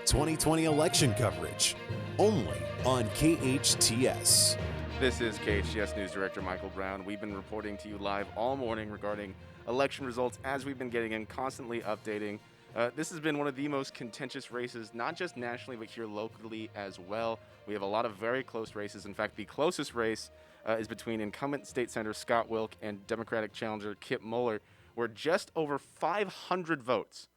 2020 election coverage, only on KHTS. This is KHTS News Director Michael Brown. We've been reporting to you live all morning regarding election results as we've been getting and constantly updating. This has been one of the most contentious races, not just nationally, but here locally as well. We have a lot of very close races. In fact, the closest race is between incumbent State Senator Scott Wilk and Democratic challenger Kip Mueller, where just over 500 votes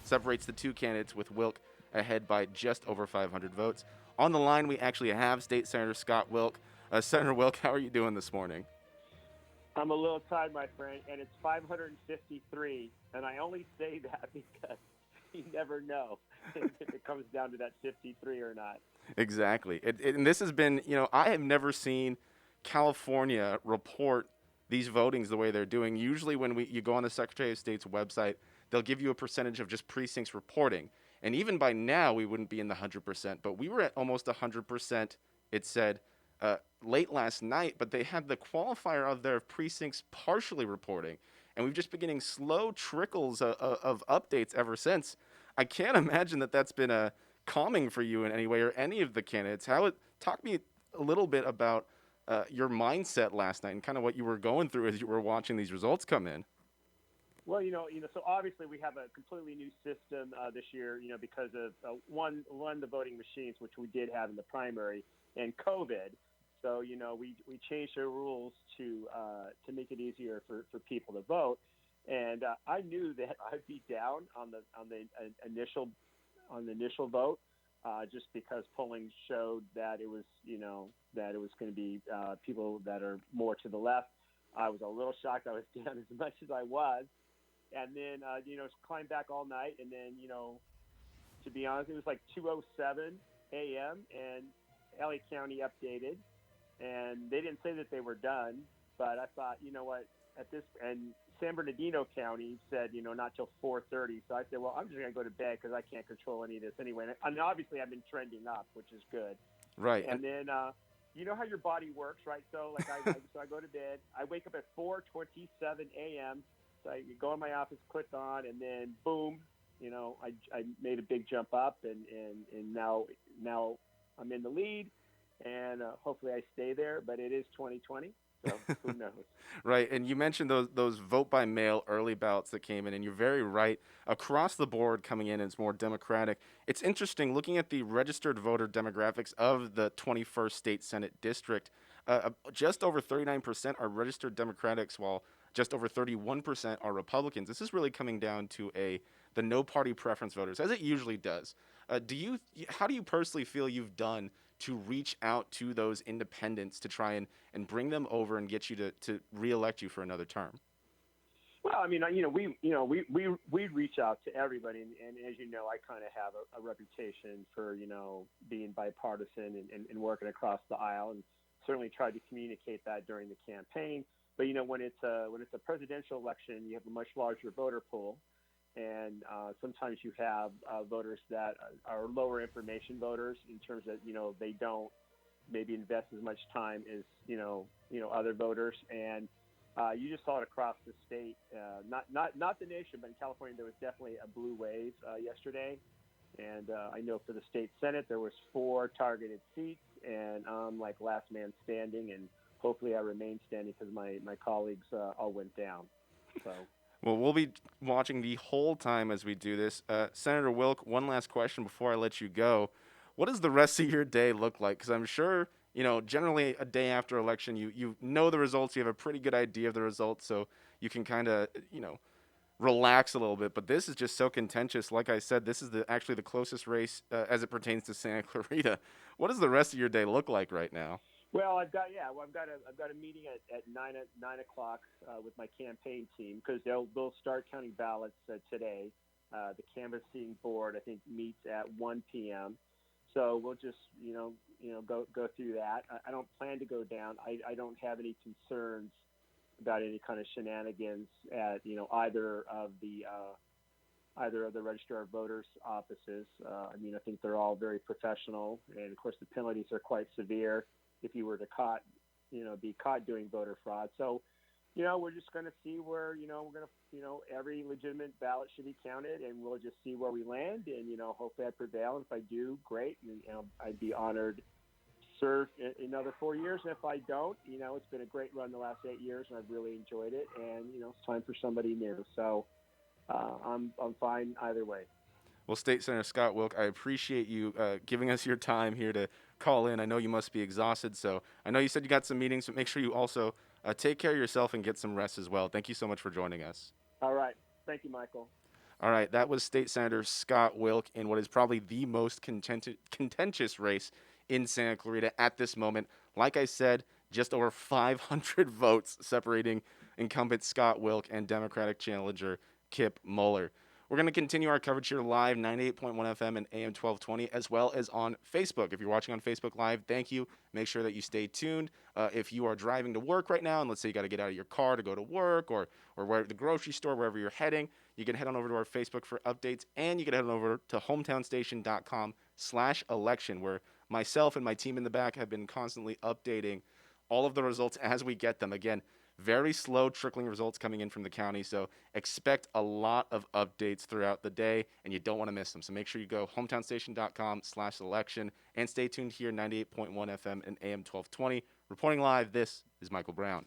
separates the two candidates, with Wilk ahead by just over 500 votes. On the line, we actually have State Senator Scott Wilk. Senator Wilk, how are you doing this morning? I'm a little tired, my friend, and it's 553, and I only say that because you never know if it comes down to that 53 or not. Exactly. And this has been, I have never seen California report these votings the way they're doing. Usually when you go on the Secretary of State's website, they'll give you a percentage of just precincts reporting. And even by now, we wouldn't be in the 100%, but we were at almost 100%, it said, late last night, but they had the qualifier of their precincts partially reporting. And we've just been getting slow trickles of updates ever since. I can't imagine that that's been calming for you in any way or any of the candidates. Talk me a little bit about your mindset last night and kind of what you were going through as you were watching these results come in. Well, so obviously we have a completely new system this year, because of one, the voting machines, which we did have in the primary, and COVID. So, we changed the rules to make it easier for people to vote. And I knew that I'd be down on the initial vote, just because polling showed that it was, going to be people that are more to the left. I was a little shocked I was down as much as I was. And then, climbed back all night. And then, to be honest, it was like 2:07 a.m. and LA County updated. And they didn't say that they were done. But I thought, and San Bernardino County said, not till 4:30. So I said, well, I'm just going to go to bed because I can't control any of this anyway. And obviously I've been trending up, which is good. Right. And then, you know how your body works, right? So I go to bed. I wake up at 4:27 a.m. So I go in my office, click on, and then boom, I made a big jump up, and now I'm in the lead, and hopefully I stay there. But it is 2020, so who knows? Right, and you mentioned those vote by mail early ballots that came in, and you're very right. Across the board, coming in, it's more Democratic. It's interesting looking at the registered voter demographics of the 21st State Senate District. Just over 39% are registered Democrats, while just over 31% are Republicans. This is really coming down to the no party preference voters, as it usually does. How do you personally feel you've done to reach out to those independents to try and bring them over and get you to reelect you for another term? Well, I mean, we reach out to everybody, and as you know, I kind of have a reputation for being bipartisan and working across the aisle, and certainly tried to communicate that during the campaign. But when it's a presidential election, you have a much larger voter pool, and sometimes you have voters that are lower information voters in terms of they don't maybe invest as much time as other voters, and you just saw it across the state, not the nation, but in California there was definitely a blue wave yesterday, and I know for the state Senate there was 4 targeted seats, and I'm like last man standing, and hopefully I remain standing because my colleagues all went down. So. Well, we'll be watching the whole time as we do this. Senator Wilk, one last question before I let you go. What does the rest of your day look like? Because I'm sure, generally a day after election, you know the results. You have a pretty good idea of the results, so you can kind of, relax a little bit. But this is just so contentious. Like I said, this is actually the closest race as it pertains to Santa Clarita. What does the rest of your day look like right now? Well, I've got a meeting at 9 o'clock with my campaign team because they'll start counting ballots today. The canvassing board I think meets at 1 p.m. So we'll just go through that. I don't plan to go down. I don't have any concerns about any kind of shenanigans at either of the Register of Voters offices. I think they're all very professional, and of course the penalties are quite severe if you were to be caught doing voter fraud. So we're just going to see where, we're going to, every legitimate ballot should be counted, and we'll just see where we land. And, hopefully I prevail. And if I do, great. And, I'd be honored to serve another 4 years. And if I don't, it's been a great run the last 8 years, and I've really enjoyed it. And, it's time for somebody new. So I'm fine either way. Well, State Senator Scott Wilk, I appreciate you giving us your time here to call in. I know you must be exhausted, so I know you said you got some meetings, but make sure you also take care of yourself and get some rest as well. Thank you so much for joining us. All right. Thank you, Michael. All right, that was State Senator Scott Wilk in what is probably the most contentious race in Santa Clarita at this moment. Like I said, just over 500 votes separating incumbent Scott Wilk and Democratic challenger Kip Muller. We're going to continue our coverage here live, 98.1 FM and AM 1220, as well as on Facebook. If you're watching on Facebook Live, thank you. Make sure that you stay tuned. If you are driving to work right now, and let's say you got to get out of your car to go to work or where the grocery store, wherever you're heading, you can head on over to our Facebook for updates, and you can head on over to hometownstation.com/election, where myself and my team in the back have been constantly updating all of the results as we get them. Again, very slow trickling results coming in from the county, so expect a lot of updates throughout the day, and you don't want to miss them. So make sure you go hometownstation.com/election and stay tuned here, 98.1 FM and AM 1220. Reporting live, this is Michael Brown.